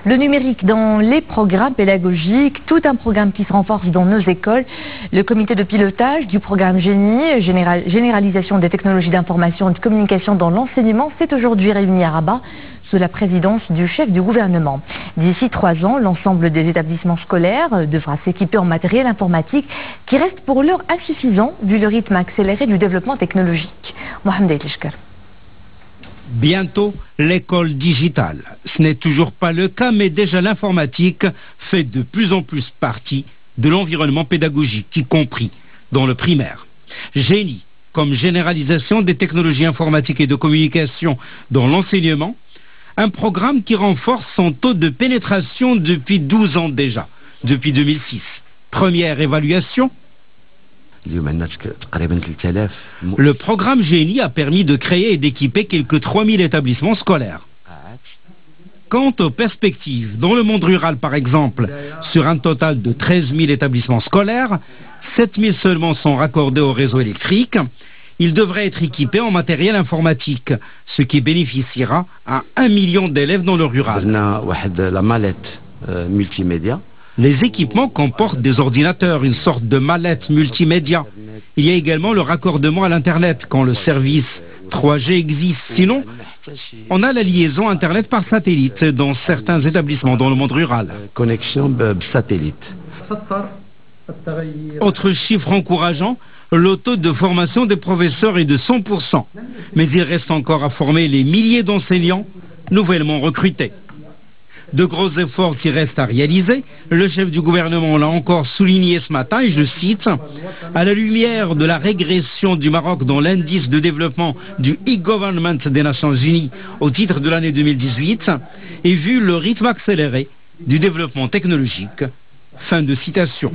Le numérique dans les programmes pédagogiques, tout un programme qui se renforce dans nos écoles. Le comité de pilotage du programme Génie, généralisation des technologies d'information et de communication dans l'enseignement, s'est aujourd'hui réuni à Rabat sous la présidence du chef du gouvernement. D'ici 3 ans, l'ensemble des établissements scolaires devra s'équiper en matériel informatique qui reste pour l'heure insuffisant vu le rythme accéléré du développement technologique. Mohamed Elishkar. Bientôt, l'école digitale. Ce n'est toujours pas le cas, mais déjà l'informatique fait de plus en plus partie de l'environnement pédagogique, y compris dans le primaire. Génie, comme généralisation des technologies informatiques et de communication dans l'enseignement, un programme qui renforce son taux de pénétration depuis 12 ans déjà, depuis 2006. Première évaluation. Le programme Génie a permis de créer et d'équiper quelques 3000 établissements scolaires. Quant aux perspectives, dans le monde rural par exemple, sur un total de 13 000 établissements scolaires, 7 000 seulement sont raccordés au réseau électrique. Ils devraient être équipés en matériel informatique, ce qui bénéficiera à 1 million d'élèves dans le rural. La mallette multimédia. Les équipements comportent des ordinateurs, une sorte de mallette multimédia. Il y a également le raccordement à l'Internet quand le service 3G existe. Sinon, on a la liaison Internet par satellite dans certains établissements dans le monde rural. Connexion satellite. Autre chiffre encourageant, le taux de formation des professeurs est de 100%. Mais il reste encore à former les milliers d'enseignants nouvellement recrutés. De gros efforts qui restent à réaliser. Le chef du gouvernement l'a encore souligné ce matin, et je cite, « À la lumière de la régression du Maroc dans l'indice de développement du e-government des Nations Unies au titre de l'année 2018, et vu le rythme accéléré du développement technologique. » Fin de citation.